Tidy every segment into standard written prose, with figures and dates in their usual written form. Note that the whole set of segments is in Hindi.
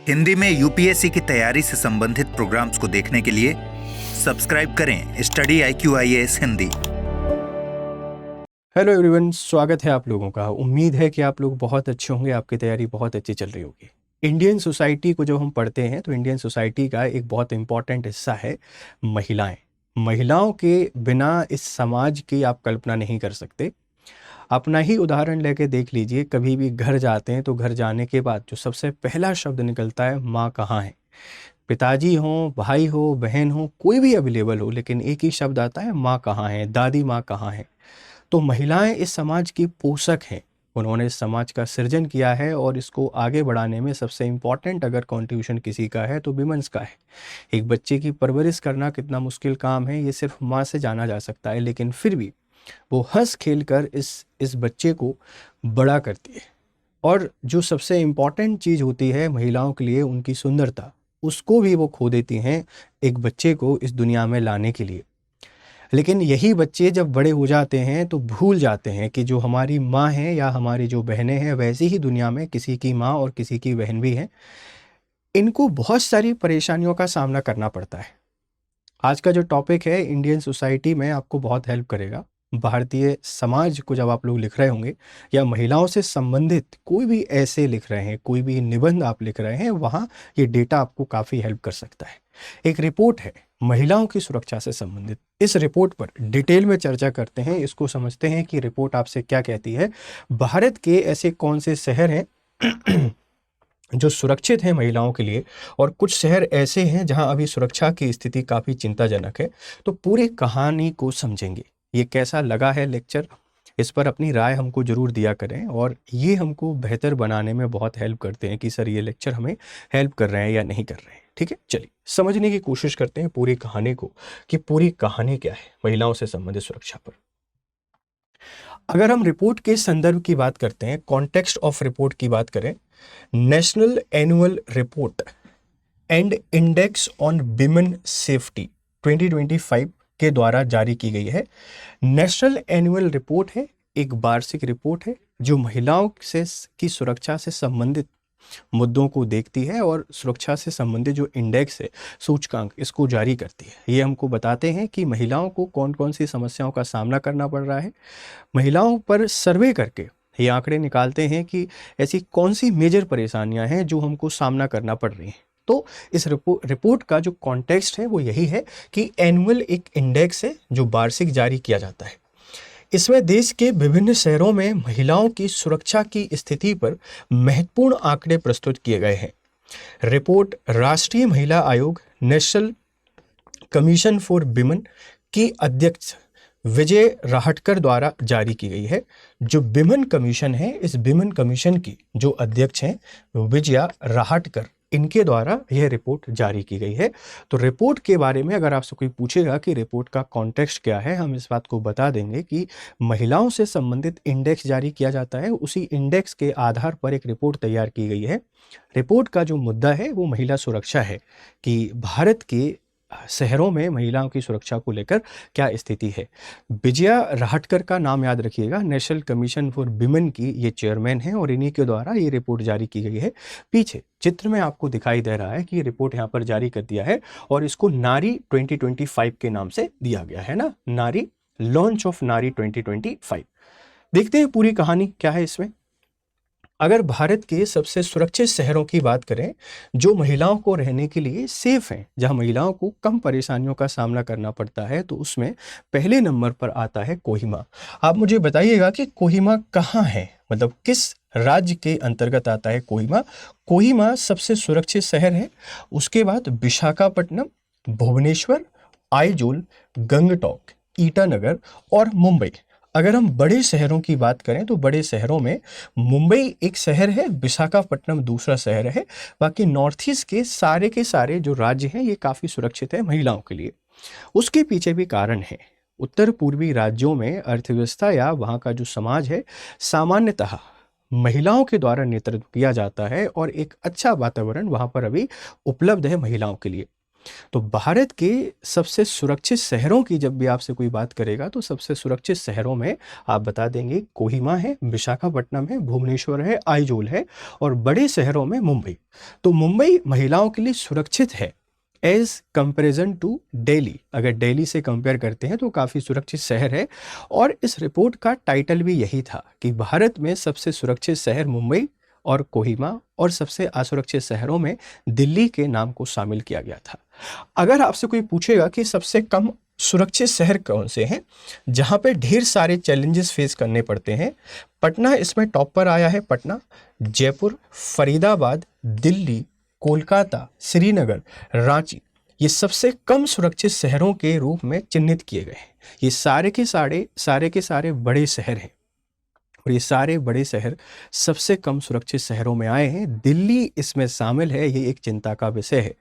हिंदी में यूपीएससी की तैयारी से संबंधित प्रोग्राम्स को देखने के लिए सब्सक्राइब करें study IQIAS Hindi. Hello everyone, स्वागत है आप लोगों का। उम्मीद है कि आप लोग बहुत अच्छे होंगे, आपकी तैयारी बहुत अच्छी चल रही होगी। इंडियन सोसाइटी को जब हम पढ़ते हैं तो इंडियन सोसाइटी का एक बहुत इंपॉर्टेंट हिस्सा है महिलाएं। महिलाओं के बिना इस समाज की आप कल्पना नहीं कर सकते। अपना ही उदाहरण लेके देख लीजिए, कभी भी घर जाते हैं तो घर जाने के बाद जो सबसे पहला शब्द निकलता है, माँ कहाँ है। पिताजी हो, भाई हो, बहन हो, कोई भी अवेलेबल हो, लेकिन एक ही शब्द आता है, माँ कहाँ है, दादी माँ कहाँ है। तो महिलाएं इस समाज की पोषक हैं। उन्होंने इस समाज का सृजन किया है और इसको आगे बढ़ाने में सबसे इम्पॉर्टेंट अगर कंट्रीब्यूशन किसी का है तो विमेंस का है। एक बच्चे की परवरिश करना कितना मुश्किल काम है, ये सिर्फ माँ से जाना जा सकता है, लेकिन फिर भी वो हंस खेल कर इस बच्चे को बड़ा करती है। और जो सबसे इम्पॉर्टेंट चीज़ होती है महिलाओं के लिए, उनकी सुंदरता, उसको भी वो खो देती हैं एक बच्चे को इस दुनिया में लाने के लिए। लेकिन यही बच्चे जब बड़े हो जाते हैं तो भूल जाते हैं कि जो हमारी माँ है या हमारी जो बहनें हैं, वैसी ही दुनिया में किसी की माँ और किसी की बहन भी है। इनको बहुत सारी परेशानियों का सामना करना पड़ता है। आज का जो टॉपिक है इंडियन सोसाइटी में आपको बहुत हेल्प करेगा। भारतीय समाज को जब आप लोग लिख रहे होंगे या महिलाओं से संबंधित कोई भी ऐसे लिख रहे हैं, कोई भी निबंध आप लिख रहे हैं, वहाँ ये डेटा आपको काफ़ी हेल्प कर सकता है। एक रिपोर्ट है महिलाओं की सुरक्षा से संबंधित। इस रिपोर्ट पर डिटेल में चर्चा करते हैं, इसको समझते हैं कि रिपोर्ट आपसे क्या कहती है। भारत के ऐसे कौन से शहर हैं जो सुरक्षित हैं महिलाओं के लिए, और कुछ शहर ऐसे हैं जहां अभी सुरक्षा की स्थिति काफ़ी चिंताजनक है। तो पूरी कहानी को समझेंगे। ये कैसा लगा है लेक्चर, इस पर अपनी राय हमको ज़रूर दिया करें, और ये हमको बेहतर बनाने में बहुत हेल्प करते हैं कि सर ये लेक्चर हमें हेल्प कर रहे हैं या नहीं कर रहे हैं। ठीक है, चलिए समझने की कोशिश करते हैं पूरी कहानी को कि पूरी कहानी क्या है महिलाओं से संबंधित सुरक्षा पर। अगर हम रिपोर्ट के संदर्भ की बात करते हैं, कॉन्टेक्स्ट ऑफ रिपोर्ट की बात करें, national annual report and index on women safety 2025 के द्वारा जारी की गई है। नेशनल एनुअल रिपोर्ट है, एक वार्षिक रिपोर्ट है जो महिलाओं से की सुरक्षा से संबंधित मुद्दों को देखती है और सुरक्षा से संबंधित जो इंडेक्स है, सूचकांक, इसको जारी करती है। ये हमको बताते हैं कि महिलाओं को कौन कौन सी समस्याओं का सामना करना पड़ रहा है। महिलाओं पर सर्वे करके ये आंकड़े निकालते हैं कि ऐसी कौन सी मेजर परेशानियां हैं जो हमको सामना करना पड़ रही हैं। तो इस रिपोर्ट का जो कॉन्टेक्स्ट है वो यही है कि एनुअल एक इंडेक्स है जो वार्षिक जारी किया जाता है। इसमें देश के विभिन्न शहरों में महिलाओं की सुरक्षा की स्थिति पर महत्वपूर्ण आंकड़े प्रस्तुत किए गए हैं। रिपोर्ट राष्ट्रीय महिला आयोग, नेशनल कमीशन फॉर विमेन की अध्यक्ष विजय राहटकर द्वारा जारी की गई है। जो विमेन कमीशन है, इस विमेन कमीशन की जो अध्यक्ष हैं विजया राहटकर, इनके द्वारा यह रिपोर्ट जारी की गई है। तो रिपोर्ट के बारे में अगर आपसे कोई पूछेगा कि रिपोर्ट का कॉन्टेक्स्ट क्या है, हम इस बात को बता देंगे कि महिलाओं से संबंधित इंडेक्स जारी किया जाता है, उसी इंडेक्स के आधार पर एक रिपोर्ट तैयार की गई है। रिपोर्ट का जो मुद्दा है वो महिला सुरक्षा है कि भारत के शहरों में महिलाओं की सुरक्षा को लेकर क्या स्थिति है। विजया राहटकर का नाम याद रखिएगा, नेशनल कमीशन फॉर विमेन की ये चेयरमैन हैं और इन्हीं के द्वारा ये रिपोर्ट जारी की गई है। पीछे चित्र में आपको दिखाई दे रहा है कि ये रिपोर्ट यहाँ पर जारी कर दिया है और इसको नारी 2025 के नाम से दिया गया है ना, नारी, लॉन्च ऑफ नारी 2025। देखते हैं पूरी कहानी क्या है इसमें। अगर भारत के सबसे सुरक्षित शहरों की बात करें जो महिलाओं को रहने के लिए सेफ हैं, जहां महिलाओं को कम परेशानियों का सामना करना पड़ता है, तो उसमें पहले नंबर पर आता है कोहिमा। आप मुझे बताइएगा कि कोहिमा कहाँ है, मतलब किस राज्य के अंतर्गत आता है कोहिमा। कोहिमा सबसे सुरक्षित शहर है। उसके बाद विशाखापट्टनम, भुवनेश्वर, आइजोल, गंगटोक, ईटानगर और मुंबई। अगर हम बड़े शहरों की बात करें तो बड़े शहरों में मुंबई एक शहर है, विशाखापट्टनम दूसरा शहर है। बाकी नॉर्थ ईस्ट के सारे जो राज्य हैं ये काफ़ी सुरक्षित है महिलाओं के लिए। उसके पीछे भी कारण है। उत्तर पूर्वी राज्यों में अर्थव्यवस्था या वहाँ का जो समाज है सामान्यतः महिलाओं के द्वारा नेतृत्व किया जाता है और एक अच्छा वातावरण वहाँ पर अभी उपलब्ध है महिलाओं के लिए। तो भारत के सबसे सुरक्षित शहरों की जब भी आपसे कोई बात करेगा तो सबसे सुरक्षित शहरों में आप बता देंगे कोहिमा है, विशाखापट्टनम है, भुवनेश्वर है, आइजोल है और बड़े शहरों में मुंबई। तो मुंबई महिलाओं के लिए सुरक्षित है एज कंपेरिजन टू दिल्ली। अगर दिल्ली से कंपेयर करते हैं तो काफ़ी सुरक्षित शहर है। और इस रिपोर्ट का टाइटल भी यही था कि भारत में सबसे सुरक्षित शहर मुंबई और कोहिमा और सबसे असुरक्षित शहरों में दिल्ली के नाम को शामिल किया गया था। अगर आपसे कोई पूछेगा कि सबसे कम सुरक्षित शहर कौन से हैं जहां पे ढेर सारे चैलेंजेस फेस करने पड़ते हैं, पटना इसमें टॉप पर आया है। पटना, जयपुर, फरीदाबाद, दिल्ली, कोलकाता, श्रीनगर, रांची, ये सबसे कम सुरक्षित शहरों के रूप में चिन्हित किए गए हैं। ये सारे के सारे बड़े शहर हैं और ये सारे बड़े शहर सबसे कम सुरक्षित शहरों में आए हैं। दिल्ली इसमें शामिल है, ये एक चिंता का विषय है।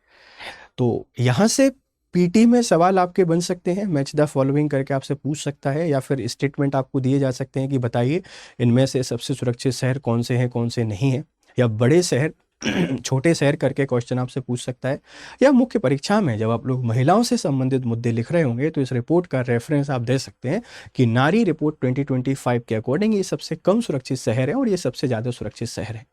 तो यहाँ से पीटी में सवाल आपके बन सकते हैं, मैच द फॉलोइंग करके आपसे पूछ सकता है, या फिर स्टेटमेंट आपको दिए जा सकते हैं कि बताइए इनमें से सबसे सुरक्षित शहर कौन से हैं कौन से नहीं हैं, या बड़े शहर छोटे शहर करके क्वेश्चन आपसे पूछ सकता है। या मुख्य परीक्षा में जब आप लोग महिलाओं से संबंधित मुद्दे लिख रहे होंगे तो इस रिपोर्ट का रेफरेंस आप दे सकते हैं कि नारी रिपोर्ट 2025 के अकॉर्डिंग ये सबसे कम सुरक्षित शहर है और ये सबसे ज़्यादा सुरक्षित शहर है।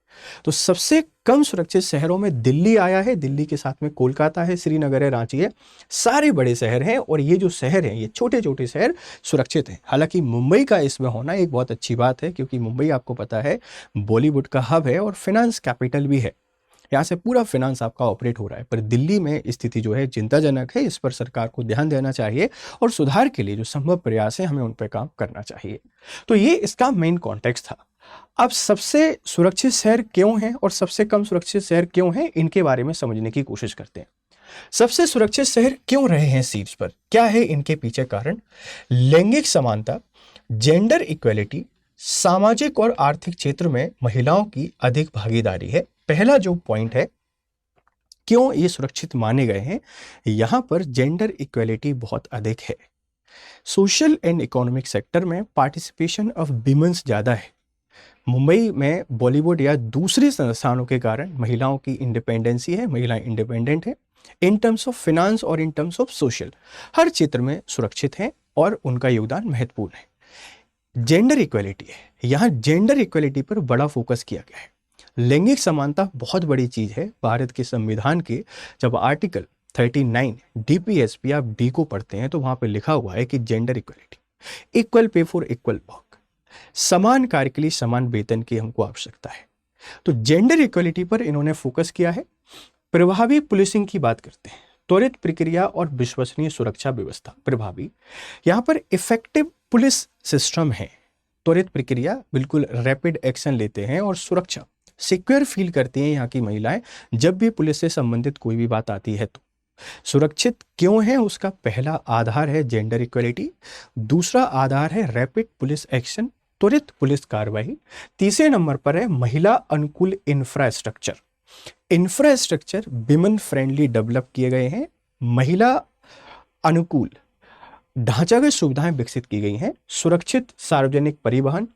तो सबसे कम सुरक्षित शहरों में दिल्ली आया है, दिल्ली के साथ में कोलकाता है, श्रीनगर है, रांची है, सारे बड़े शहर हैं और ये जो शहर हैं ये छोटे छोटे शहर सुरक्षित हैं। हालांकि मुंबई का इसमें होना एक बहुत अच्छी बात है क्योंकि मुंबई आपको पता है बॉलीवुड का हब है और फिनेंस कैपिटल भी है, यहाँ से पूरा फिनेंस आपका ऑपरेट हो रहा है। पर दिल्ली में स्थिति जो है चिंताजनक है, इस पर सरकार को ध्यान देना चाहिए और सुधार के लिए जो संभव प्रयास है हमें उन पर काम करना चाहिए। तो ये इसका मेन कॉन्टेक्स्ट था। अब सबसे सुरक्षित शहर क्यों हैं और सबसे कम सुरक्षित शहर क्यों हैं, इनके बारे में समझने की कोशिश करते हैं। सबसे सुरक्षित शहर क्यों रहे हैं शीर्ष पर, क्या है इनके पीछे कारण? लैंगिक समानता, जेंडर इक्वेलिटी, सामाजिक और आर्थिक क्षेत्र में महिलाओं की अधिक भागीदारी है। पहला जो पॉइंट है क्यों ये सुरक्षित माने गए हैं, यहां पर जेंडर इक्वेलिटी बहुत अधिक है। सोशल एंड इकोनॉमिक सेक्टर में पार्टिसिपेशन ऑफ विमेंस ज़्यादा है। मुंबई में बॉलीवुड या दूसरे संस्थानों के कारण महिलाओं की इंडिपेंडेंसी है, महिलाएं इंडिपेंडेंट है इन टर्म्स ऑफ फिनांस और इन टर्म्स ऑफ सोशल, हर क्षेत्र में सुरक्षित हैं और उनका योगदान महत्वपूर्ण है। जेंडर इक्वेलिटी है, यहाँ जेंडर इक्वेलिटी पर बड़ा फोकस किया गया है। लैंगिक समानता बहुत बड़ी चीज है। भारत के संविधान के जब आर्टिकल 39 डीपीएसपी आप डी को पढ़ते हैं तो वहां पे लिखा हुआ है कि gender equality, equal pay for equal work, समान कार्य के लिए समान वेतन की हमको आवश्यकता है। तो जेंडर इक्वलिटी पर इन्होंने फोकस किया है। प्रभावी पुलिसिंग की बात करते हैं, त्वरित प्रक्रिया और विश्वसनीय सुरक्षा व्यवस्था प्रभावी, यहाँ पर इफेक्टिव पुलिस सिस्टम है, त्वरित प्रक्रिया, बिल्कुल रैपिड एक्शन लेते हैं और सुरक्षा सिक्योर फील करती हैं यहाँ की महिलाएं जब भी पुलिस से संबंधित कोई भी बात आती है। तो सुरक्षित क्यों है, उसका पहला आधार है जेंडर इक्वलिटी, दूसरा आधार है रैपिड पुलिस एक्शन, त्वरित पुलिस कार्रवाई, तीसरे नंबर पर है महिला अनुकूल infrastructure. Infrastructure women friendly develop किए गए हैं, महिला अनुकूल ढांचागत सुविधाएं विकसित की गई हैं, सुरक्षित सार्वजनिक परिवहन,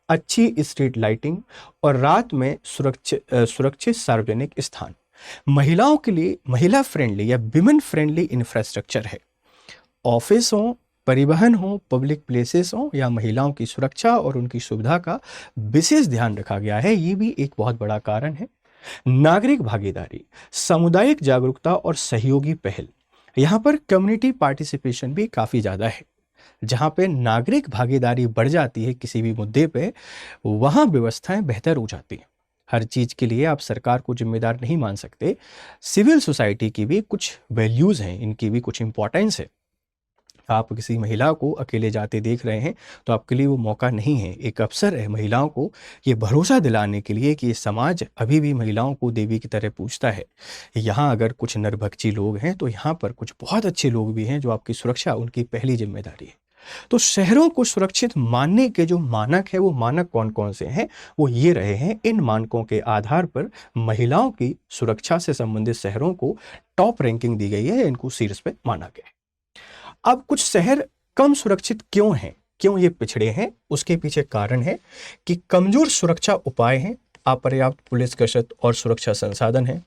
अच्छी स्ट्रीट लाइटिंग और रात में सुरक्षित सार्वजनिक स्थान। महिलाओं के लिए महिला फ्रेंडली या विमेन फ्रेंडली इंफ्रास्ट्रक्चर है। ऑफिस हो, परिवहन हो, पब्लिक प्लेसेस हो, या महिलाओं की सुरक्षा और उनकी सुविधा का विशेष ध्यान रखा गया है, ये भी एक बहुत बड़ा कारण है। नागरिक भागीदारी, सामुदायिक जागरूकता और सहयोगी पहल, यहाँ पर कम्युनिटी पार्टिसिपेशन भी काफ़ी ज़्यादा है। जहाँ पे नागरिक भागीदारी बढ़ जाती है किसी भी मुद्दे पे, वहाँ व्यवस्थाएं बेहतर हो जाती हैं। हर चीज़ के लिए आप सरकार को जिम्मेदार नहीं मान सकते, सिविल सोसाइटी की भी कुछ वैल्यूज़ हैं, इनकी भी कुछ इंपॉर्टेंस है। आप किसी महिला को अकेले जाते देख रहे हैं तो आपके लिए वो मौका नहीं है, एक अवसर है महिलाओं को ये भरोसा दिलाने के लिए कि ये समाज अभी भी महिलाओं को देवी की तरह पूजता है। यहाँ अगर कुछ नरभक्षी लोग हैं तो यहाँ पर कुछ बहुत अच्छे लोग भी हैं जो आपकी सुरक्षा उनकी पहली जिम्मेदारी है। तो शहरों को सुरक्षित मानने के जो मानक है, वो मानक कौन कौन से हैं, वो ये रहे हैं। इन मानकों के आधार पर महिलाओं की सुरक्षा से संबंधित शहरों को टॉप रैंकिंग दी गई है, इनको शीर्ष पे माना गया है। अब कुछ शहर कम सुरक्षित क्यों हैं, क्यों ये पिछड़े हैं, उसके पीछे कारण है कि कमजोर सुरक्षा उपाय हैं, अपर्याप्त पुलिस गश्त और सुरक्षा संसाधन है,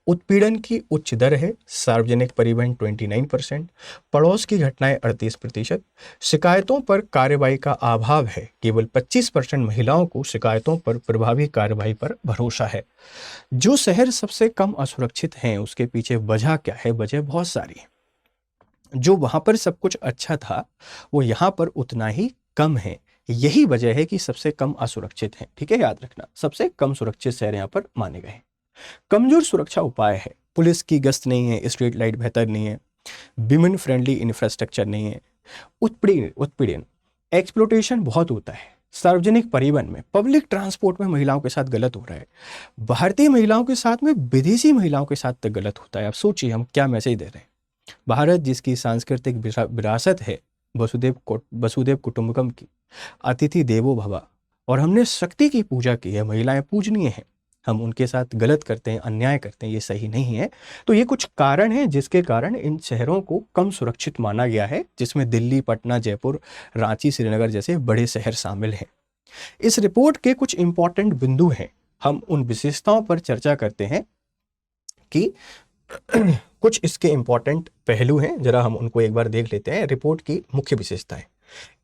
उत्पीड़न की उच्च दर है, सार्वजनिक परिवहन 29%, पड़ोस की घटनाएं 38%, शिकायतों पर कार्रवाई का अभाव है, केवल 25% महिलाओं को शिकायतों पर प्रभावी कार्रवाई पर भरोसा है। जो शहर सबसे कम असुरक्षित हैं उसके पीछे वजह क्या है? वजह बहुत सारी है। जो वहां पर सब कुछ अच्छा था वो यहाँ पर उतना ही कम है। यही वजह है कि सबसे कम असुरक्षित हैं। ठीक है, याद रखना, सबसे कम सुरक्षित शहर यहाँ पर माने गए हैं। कमजोर सुरक्षा उपाय है, पुलिस की गश्त नहीं है, स्ट्रीट लाइट बेहतर नहीं है, विमेन फ्रेंडली इंफ्रास्ट्रक्चर नहीं है, उत्पीड़न एक्सप्लोटेशन बहुत होता है, सार्वजनिक परिवहन में पब्लिक ट्रांसपोर्ट में महिलाओं के साथ गलत हो रहा है, भारतीय महिलाओं के साथ में विदेशी महिलाओं के साथ तक गलत होता है। आप सोचिए हम क्या मैसेज दे रहे हैं। भारत जिसकी सांस्कृतिक विरासत है वसुदेव कुटुंबकम की, अतिथि देवो भव, और हमने शक्ति की पूजा की है, महिलाएं पूजनीय हैं, हम उनके साथ गलत करते हैं, अन्याय करते हैं, ये सही नहीं है। तो ये कुछ कारण हैं जिसके कारण इन शहरों को कम सुरक्षित माना गया है, जिसमें दिल्ली, पटना, जयपुर, रांची, श्रीनगर जैसे बड़े शहर शामिल हैं। इस रिपोर्ट के कुछ इंपॉर्टेंट बिंदु हैं, हम उन विशेषताओं पर चर्चा करते हैं कि कुछ इसके इंपॉर्टेंट पहलू हैं, जरा हम उनको एक बार देख लेते हैं। रिपोर्ट की मुख्य विशेषताएं,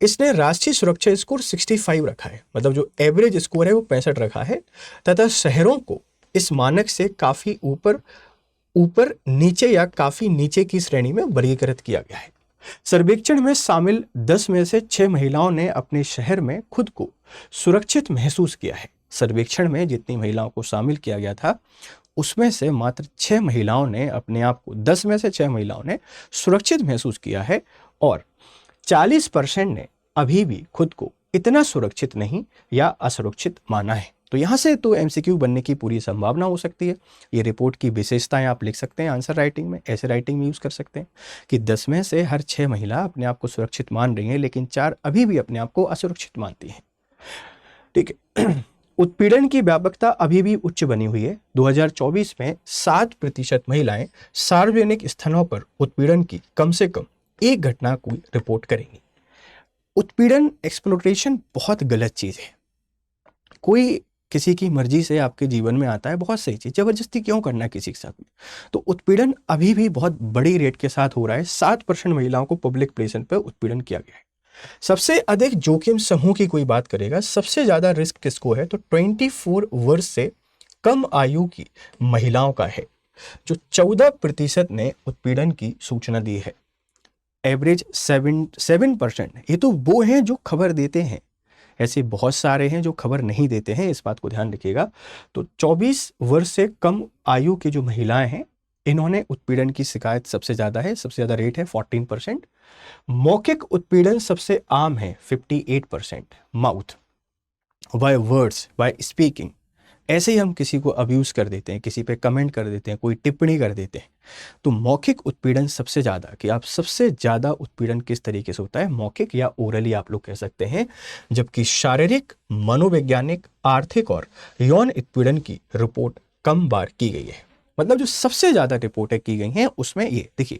इसने राष्ट्रीय सुरक्षा स्कोर 65 रखा है, मतलब जो एवरेज स्कोर है वो 65 रखा है, तथा शहरों को इस मानक से काफी ऊपर नीचे या काफी नीचे की श्रेणी में वर्गीकृत किया गया है। सर्वेक्षण में शामिल 10 में से 6 महिलाओं ने अपने शहर में खुद को सुरक्षित महसूस किया है। सर्वेक्षण में जितनी महिलाओं को शामिल किया गया था उसमें से मात्र 6 महिलाओं ने अपने आप को, 10 में से 6 महिलाओं ने सुरक्षित महसूस किया है, और 40% ने अभी भी खुद को इतना सुरक्षित नहीं या असुरक्षित माना है। तो यहाँ से तो एमसीक्यू बनने की पूरी संभावना हो सकती है। ये रिपोर्ट की विशेषताएं आप लिख सकते हैं आंसर राइटिंग में, ऐसे राइटिंग में यूज कर सकते हैं कि 10 में से हर 6 महिला अपने आप को सुरक्षित मान रही हैं, लेकिन 4 अभी भी अपने आप को असुरक्षित मानती हैं। ठीक है। उत्पीड़न की व्यापकता अभी भी उच्च बनी हुई है। 2024 में 7% महिलाएं सार्वजनिक स्थानों पर उत्पीड़न की कम से कम एक घटना को रिपोर्ट करेंगी। उत्पीड़न, एक्सप्लॉइटेशन बहुत गलत चीज है। कोई किसी की मर्जी से आपके जीवन में आता है, बहुत सही चीज, जबरदस्ती क्यों करना है किसी के साथ में। तो उत्पीड़न अभी भी बहुत बड़ी रेट के साथ हो रहा है। 7% महिलाओं को पब्लिक प्लेसेस पर उत्पीड़न किया गया है। सबसे अधिक जोखिम समूह की कोई बात करेगा, सबसे ज्यादा रिस्क किसको है, तो 24 वर्ष से कम आयु की महिलाओं का है, जो 14% ने उत्पीड़न की सूचना दी है। एवरेज 7%। ये तो वो हैं जो खबर देते हैं, ऐसे बहुत सारे हैं जो खबर नहीं देते हैं, इस बात को ध्यान रखिएगा। तो 24 वर्ष से कम आयु की जो महिलाएं हैं, इन्होंने उत्पीड़न की शिकायत सबसे ज्यादा है, सबसे ज्यादा रेट है 14%। मौखिक उत्पीड़न सबसे आम है 58%। Mouth, by words, by speaking, ऐसे ही हम किसी को अब्यूज कर देते हैं, किसी पे कमेंट कर देते हैं, कोई टिप्पणी कर देते हैं, तो मौखिक उत्पीड़न सबसे ज्यादा, कि आप सबसे ज्यादा उत्पीड़न किस तरीके से होता है, मौखिक या ओरली आप लोग कह सकते हैं। जबकि शारीरिक, मनोवैज्ञानिक, आर्थिक और यौन उत्पीड़न की रिपोर्ट कम बार की गई है। मतलब जो सबसे ज्यादा रिपोर्टें की गई हैं उसमें ये देखिए,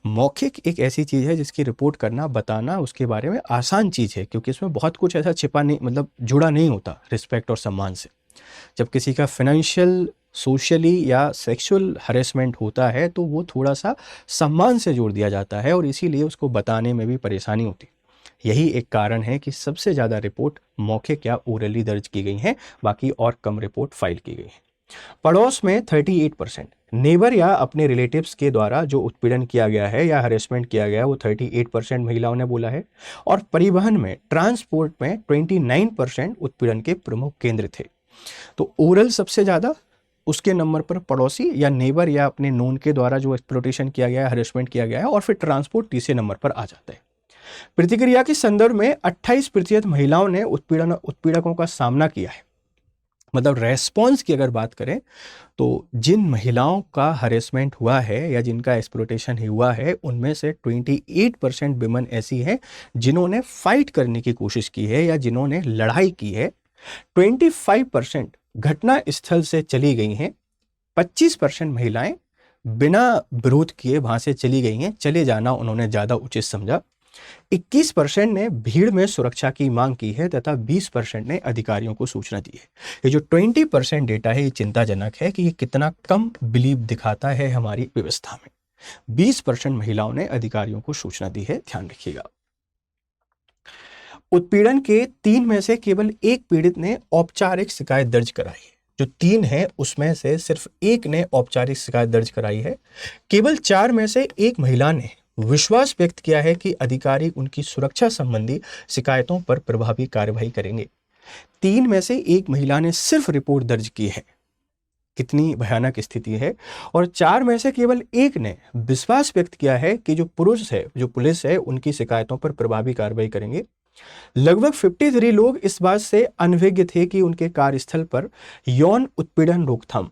मौखिक एक ऐसी चीज है जिसकी रिपोर्ट करना, बताना, उसके बारे में आसान चीज है, क्योंकि इसमें बहुत कुछ ऐसा छिपा नहीं, मतलब जुड़ा नहीं होता रिस्पेक्ट और सम्मान से। जब किसी का फाइनेंशियल, सोशली या सेक्सुअल हरेसमेंट होता है तो वो थोड़ा सा सम्मान से जोड़ दिया जाता है, और इसीलिए उसको बताने में भी परेशानी होती है। यही एक कारण है कि सबसे ज़्यादा रिपोर्ट मौखिक या ओरली दर्ज की गई हैं, बाकी और कम रिपोर्ट फाइल की गई है। पड़ोस में 38%, नेबर या अपने रिलेटिव्स के द्वारा जो उत्पीड़न किया गया है या हरेसमेंट किया गया है वो 38% महिलाओं ने बोला है। और परिवहन में, ट्रांसपोर्ट में 29% उत्पीड़न के प्रमुख केंद्र थे। तो ओरल सबसे ज्यादा, उसके नंबर पर पड़ोसी या नेबर या अपने नोन के द्वारा जो एक्सप्लॉइटेशन किया गया है, हरेसमेंट किया गया है, और फिर ट्रांसपोर्ट तीसरे नंबर पर आ जाता है। प्रतिक्रिया के संदर्भ में 28% महिलाओं ने उत्पीड़कों का सामना किया है। मतलब रेस्पॉन्स की अगर बात करें तो जिन महिलाओं का हरेसमेंट हुआ है या जिनका एक्सप्लॉइटेशन हुआ है, उनमें से 28% विमेन ऐसी हैं जिन्होंने फाइट करने की कोशिश की है या जिन्होंने लड़ाई की है। 25% घटना स्थल से चली गई हैं। 25% महिलाएं बिना विरोध किए वहां से चली गई हैं, चले जाना उन्होंने ज्यादा उचित समझा। 21% ने भीड़ में सुरक्षा की मांग की है तथा 20% ने अधिकारियों को सूचना दी है। ये जो 20% डेटा है ये चिंताजनक है कि ये कितना कम बिलीव दिखाता है हमारी व्यवस्था में। 20% महिलाओं ने अधिकारियों को सूचना दी है, ध्यान रखिएगा। उत्पीड़न के 3 में से केवल 1 पीड़ित ने औपचारिक शिकायत दर्ज कराई है। जो 3 है उसमें से सिर्फ 1 ने औपचारिक शिकायत दर्ज कराई है। केवल 4 में से 1 महिला ने विश्वास व्यक्त किया है कि अधिकारी उनकी सुरक्षा संबंधी शिकायतों पर प्रभावी कार्रवाई करेंगे। 3 में से 1 महिला ने सिर्फ रिपोर्ट दर्ज की है। कितनी भयानक स्थिति है। और 4 में से केवल 1 ने विश्वास व्यक्त किया है कि जो पुलिस है उनकी शिकायतों पर प्रभावी कार्रवाई करेंगे। लगभग 53 लोग इस बात से अनभिज्ञ थे कि उनके कार्यस्थल पर यौन उत्पीड़न रोकथाम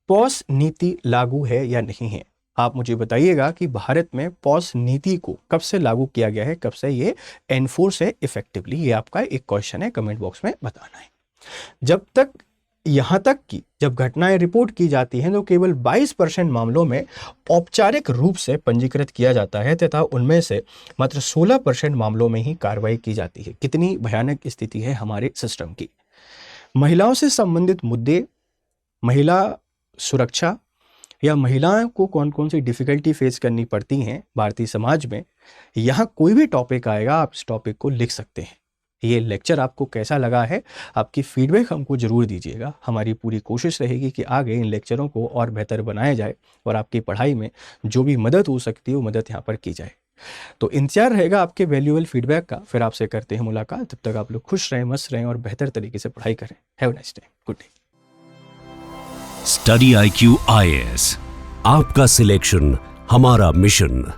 पॉस नीति लागू है या नहीं है। आप मुझे बताइएगा कि भारत में पॉस नीति को कब से लागू किया गया है, कब से ये एनफोर्स है इफेक्टिवली। ये आपका एक क्वेश्चन है, कमेंट बॉक्स में बताना है। जब तक यहां तक कि जब घटनाएं रिपोर्ट की जाती हैं तो केवल 22% मामलों में औपचारिक रूप से पंजीकृत किया जाता है तथा उनमें से मात्र 16% मामलों में ही कार्रवाई की जाती है। कितनी भयानक स्थिति है हमारे सिस्टम की। महिलाओं से संबंधित मुद्दे, महिला सुरक्षा या महिलाओं को कौन कौन सी डिफिकल्टी फेस करनी पड़ती हैं भारतीय समाज में, यहाँ कोई भी टॉपिक आएगा आप इस टॉपिक को लिख सकते हैं। ये लेक्चर आपको कैसा लगा है, आपकी फीडबैक हमको ज़रूर दीजिएगा। हमारी पूरी कोशिश रहेगी कि आगे इन लेक्चरों को और बेहतर बनाया जाए और आपकी पढ़ाई में जो भी मदद हो सकती है वो मदद यहाँ पर की जाए। तो इंतजार रहेगा आपके वैल्यूएबल फीडबैक का। फिर आपसे करते हैं मुलाकात। तब तक आप लोग खुश रहें, मस्त रहें और बेहतर तरीके से पढ़ाई करें। Have a nice day, good day. Study IQ IAS, आपका सिलेक्शन हमारा मिशन।